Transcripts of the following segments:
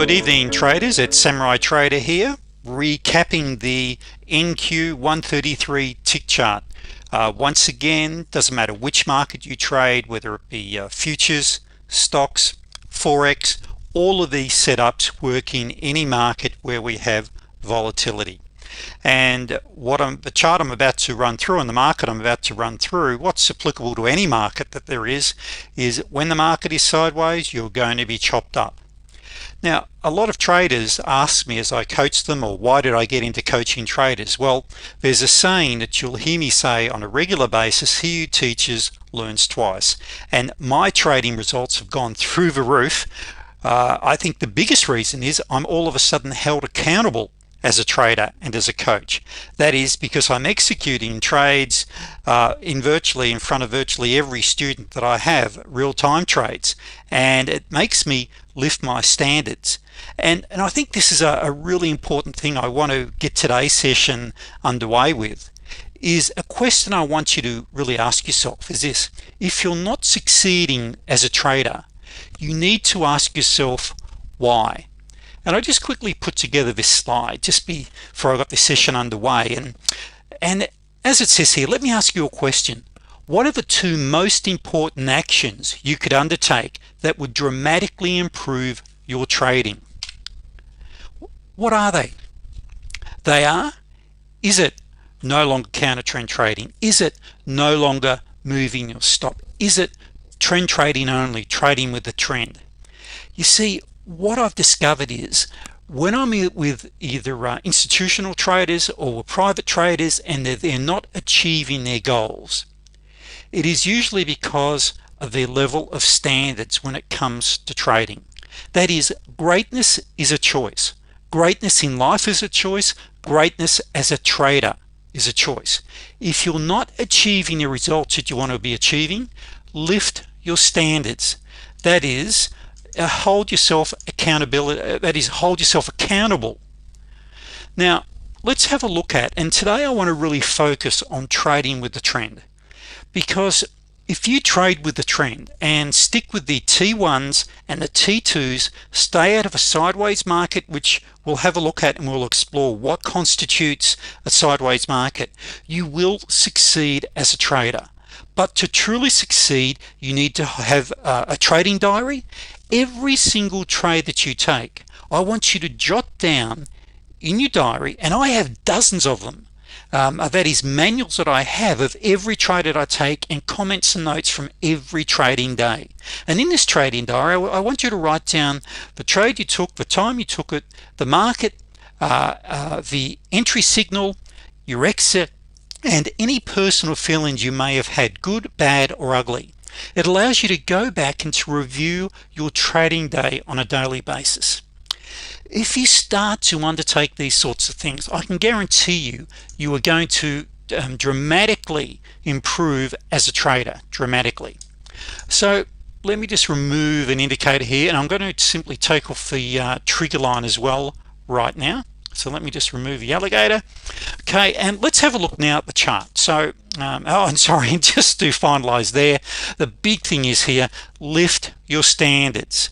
Good evening traders, it's Samurai Trader here, recapping the NQ133 tick chart. Once again, doesn't matter which market you trade, whether it be futures, stocks, forex, all of these setups work in any market where we have volatility. And the chart I'm about to run through, and the market I'm about to run through, what's applicable to any market that there is when the market is sideways, you're going to be chopped up. Now, a lot of traders ask me as I coach them, or why did I get into coaching traders? Well, there's a saying that you'll hear me say on a regular basis: he who teaches learns twice. And my trading results have gone through the roof. I think the biggest reason is I'm all of a sudden held accountable as a trader and as a coach. That is because I'm executing trades in front of virtually every student that I have, real-time trades, and it makes me lift my standards. And I think this is a really important thing I want to get today's session underway with. Is a question I want you to really ask yourself is this: if you're not succeeding as a trader, you need to ask yourself why. And I just quickly put together this slide just before I got this session underway, and as it says here, let me ask you a question. What are the two most important actions you could undertake that would dramatically improve your trading? What are they? They are: is it no longer counter trend trading? Is it no longer moving your stop? Is it trend trading only, trading with the trend? You see, what I've discovered is when I'm with either institutional traders or private traders and they're not achieving their goals, it is usually because of their level of standards when it comes to trading. That is, greatness is a choice. Greatness in life is a choice. Greatness as a trader is a choice. If you're not achieving the results that you want to be achieving, lift your standards. That is, hold yourself accountable. Now let's have a look at, and today I want to really focus on trading with the trend, because if you trade with the trend and stick with the T1s and the T2s, stay out of a sideways market, which we'll have a look at and we'll explore what constitutes a sideways market, you will succeed as a trader. But to truly succeed, you need to have a trading diary. Every single trade that you take, I want you to jot down in your diary, and I have dozens of them. That is manuals that I have of every trade that I take, and comments and notes from every trading day. And in this trading diary, I want you to write down the trade you took, the time you took it, the market, the entry signal, your exit, and any personal feelings you may have had, good, bad, or ugly. It allows you to go back and to review your trading day on a daily basis. If you start to undertake these sorts of things, I can guarantee you are going to dramatically improve as a trader, dramatically. So let me just remove an indicator here, and I'm going to simply take off the trigger line as well right now. So let me just remove the alligator. Okay, and let's have a look now at the chart. So I'm sorry, just to finalize there, the big thing is here: lift your standards.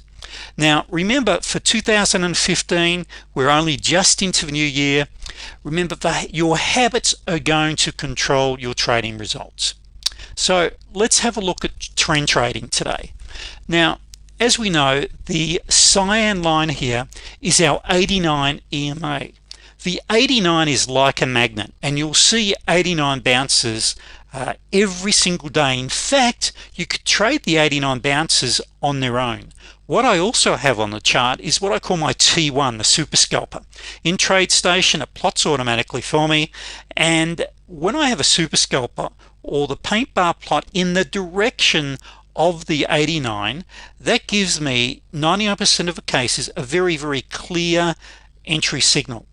Now remember, for 2015, we're only just into the new year. Remember that your habits are going to control your trading results. So let's have a look at trend trading today. Now, as we know, the cyan line here is our 89 EMA. The 89 is like a magnet, and you'll see 89 bounces every single day. In fact, you could trade the 89 bounces on their own. What I also have on the chart is what I call my T1, the super scalper. In TradeStation, it plots automatically for me, and when I have a super scalper or the paint bar plot in the direction of the 89, that gives me 99% of the cases a very, very clear entry signal.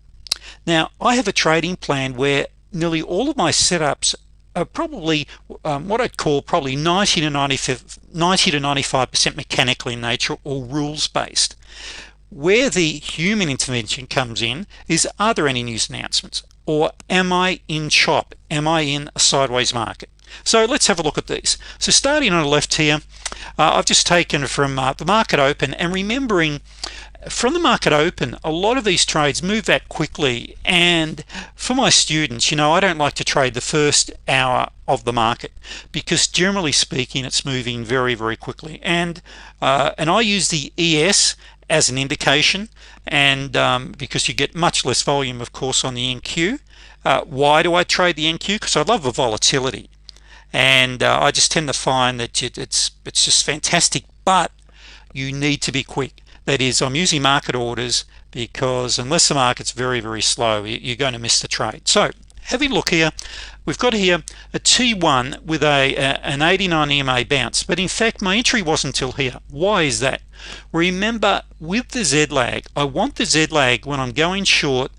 Now I have a trading plan where nearly all of my setups are probably what I'd call probably 90 to 95% mechanical in nature or rules based. Where the human intervention comes in is, are there any news announcements, or am I in chop? Am I in a sideways market? So let's have a look at these. So starting on the left here, I've just taken from the market open, and remembering from the market open, a lot of these trades move that quickly, and for my students, you know, I don't like to trade the first hour of the market because generally speaking it's moving very quickly, and I use the ES as an indication, and because you get much less volume of course on the NQ. Why do I trade the NQ? Because I love the volatility, and I just tend to find that it's just fantastic, but you need to be quick. That is, I'm using market orders because unless the market's very slow, you're going to miss the trade. So having a look here, we've got here a T1 with an 89 EMA bounce, but in fact my entry wasn't until here. Why is that? Remember, with the Z lag, I want the Z lag when I'm going short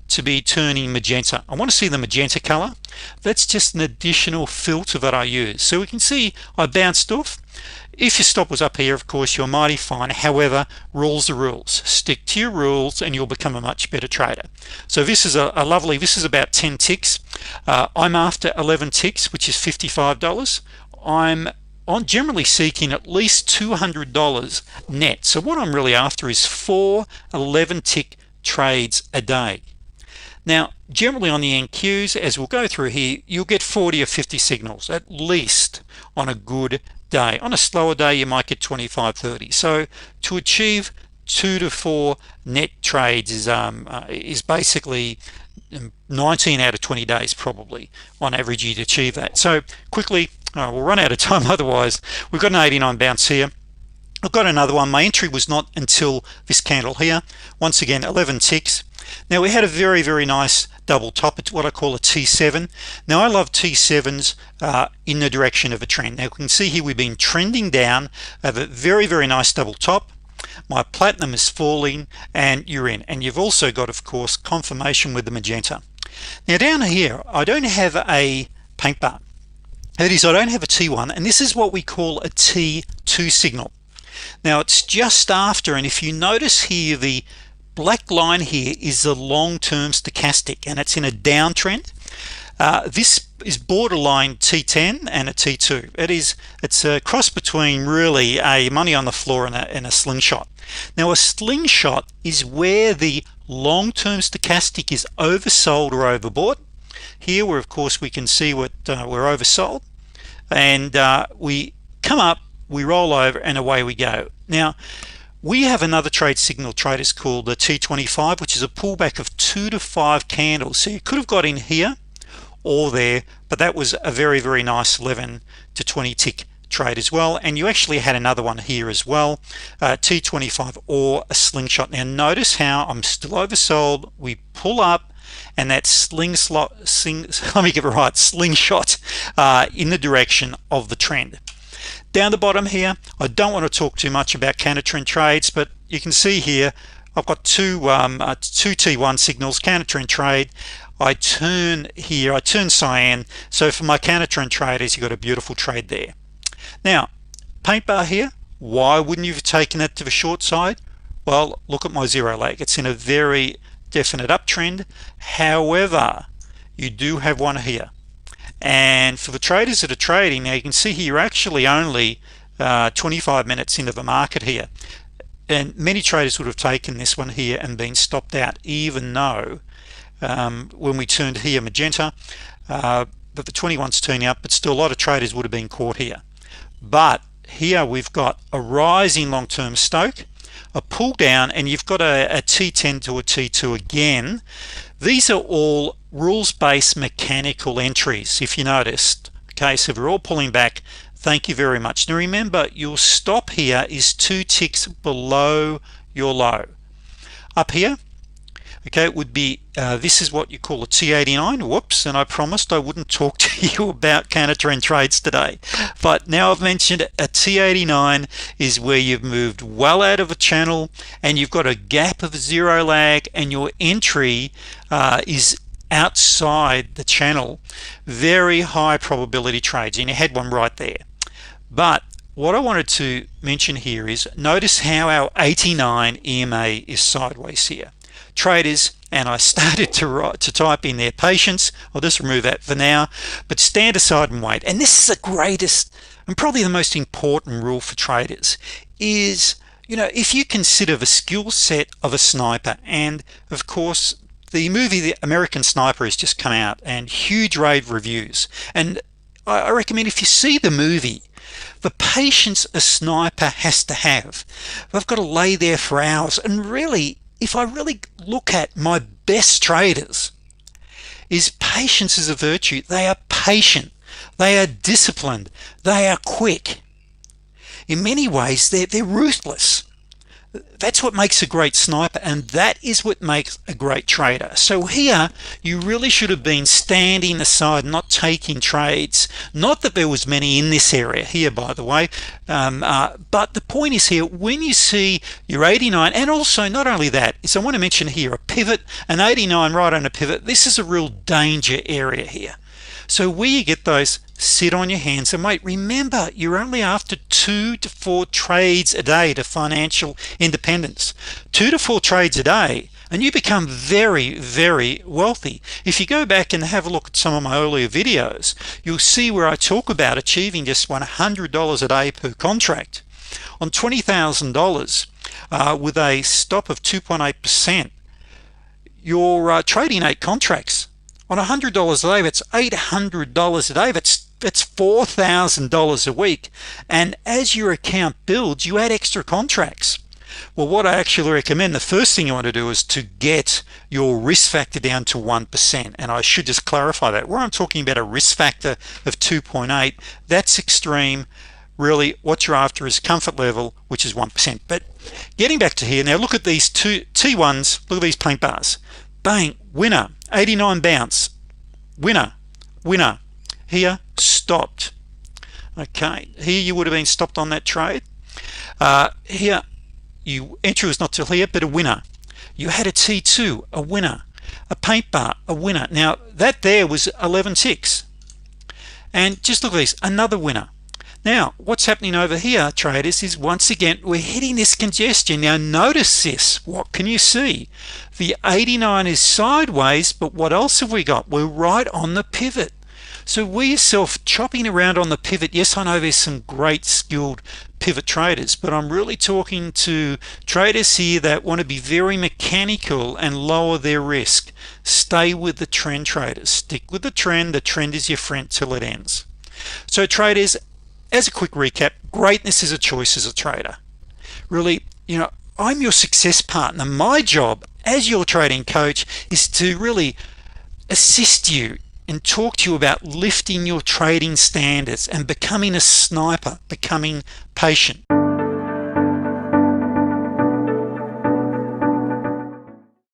to be turning magenta. I want to see the magenta color. That's just an additional filter that I use. So we can see I bounced off. If your stop was up here, of course you're mighty fine. However, rules are rules. Stick to your rules and you'll become a much better trader. So this is a lovely, this is about 10 ticks. I'm after 11 ticks, which is $55. I'm generally seeking at least $200 net. So what I'm really after is 4 11-tick trades a day. Now generally on the NQs, as we'll go through here, you'll get 40 or 50 signals at least on a good day. On a slower day you might get 25-30. So to achieve 2 to 4 net trades is basically 19 out of 20 days probably on average you'd achieve that. So quickly, we'll run out of time otherwise. We've got an 89 bounce here. I've got another one. My entry was not until this candle here. Once again 11 ticks. Now we had a very nice double top. It's what I call a T7. Now I love T7s in the direction of a trend. Now you can see here we've been trending down. I have a very nice double top. My platinum is falling and you're in, and you've also got of course confirmation with the magenta. Now down here I don't have a paint bar. That is, I don't have a T1, and this is what we call a T2 signal. Now it's just after, and if you notice here, the black line here is the long-term stochastic, and it's in a downtrend. This is borderline T10 and a T2. It's a cross between really a money on the floor and a slingshot. Now a slingshot is where the long-term stochastic is oversold or overbought. Here where of course we can see what we're oversold, and we come up, we roll over, and away we go. Now we have another trade signal traders called the T25, which is a pullback of 2 to 5 candles. So you could have got in here or there, but that was a very nice 11 to 20 tick trade as well. And you actually had another one here as well, T25 or a slingshot. Now notice how I'm still oversold. We pull up, and that slingshot in the direction of the trend. Down the bottom here, I don't want to talk too much about counter trend trades, but you can see here I've got two T1 signals, counter trend trade. I turn here, I turn cyan. So for my counter trend traders, you got a beautiful trade there. Now paint bar here, why wouldn't you have taken it to the short side? Well, look at my zero lag. It's in a very definite uptrend. However, you do have one here. And for the traders that are trading, now you can see here you're actually only 25 minutes into the market here, and many traders would have taken this one here and been stopped out, even though when we turned here magenta, but the 21's turning up, but still a lot of traders would have been caught here. But here we've got a rising long-term stoke, a pull down, and you've got a T10 to a T2 again. These are all rules-based mechanical entries, if you noticed. Okay, so we're all pulling back. Thank you very much. Now remember, your stop here is 2 ticks below your low. Up here, okay, it would be this is what you call a T89. Whoops, and I promised I wouldn't talk to you about counter trend trades today, but now I've mentioned a T89 is where you've moved well out of a channel and you've got a gap of zero lag, and your entry is outside the channel. Very high probability trades, and you had one right there. But what I wanted to mention here is notice how our 89 EMA is sideways here. Traders, and I started to type in their patience. I'll just remove that for now, but stand aside and wait. And this is the greatest and probably the most important rule for traders, is you know, if you consider the skill set of a sniper, and of course the movie The American Sniper has just come out and huge rave reviews, and I recommend, if you see the movie, the patience a sniper has to have. They've got to lay there for hours, and really, if I really look at my best traders, is patience is a virtue. They are patient, they are disciplined, they are quick. In many ways they're ruthless. That's what makes a great sniper, and that is what makes a great trader. So here you really should have been standing aside, not taking trades. Not that there was many in this area here, by the way, but the point is here, when you see your 89, and also not only that, is I want to mention here a pivot, an 89 right on a pivot. This is a real danger area here. So where you get those, sit on your hands and wait. Remember, you're only after 2 to 4 trades a day to financial independence. 2 to 4 trades a day and you become very, very wealthy. If you go back and have a look at some of my earlier videos, you'll see where I talk about achieving just $100 a day per contract on $20,000 with a stop of 2.8%. You're trading 8 contracts on $100 a day. That's $800 a day. That's $4,000 a week. And as your account builds, you add extra contracts. Well, what I actually recommend, the first thing you want to do is to get your risk factor down to 1%. And I should just clarify that where I'm talking about a risk factor of 2.8, that's extreme. Really what you're after is comfort level, which is 1%. But getting back to here now, look at these two T1s. Look at these paint bars. Bang, winner, 89 bounce, winner, winner. Here stopped. Okay, here you would have been stopped on that trade. Here you entry was not till here, but a winner. You had a T2, a winner, a paint bar, a winner. Now that there was 11 ticks, and just look at this, another winner. Now what's happening over here, traders, is once again we're hitting this congestion. Now notice this. What can you see? The 89 is sideways, but what else have we got? We're right on the pivot. So we yourself chopping around on the pivot. Yes, I know there's some great skilled pivot traders, but I'm really talking to traders here that want to be very mechanical and lower their risk. Stay with the trend, traders. Stick with the trend. The trend is your friend till it ends. So traders, as a quick recap, greatness is a choice as a trader. Really, you know, I'm your success partner. My job as your trading coach is to really assist you and talk to you about lifting your trading standards and becoming a sniper, becoming patient.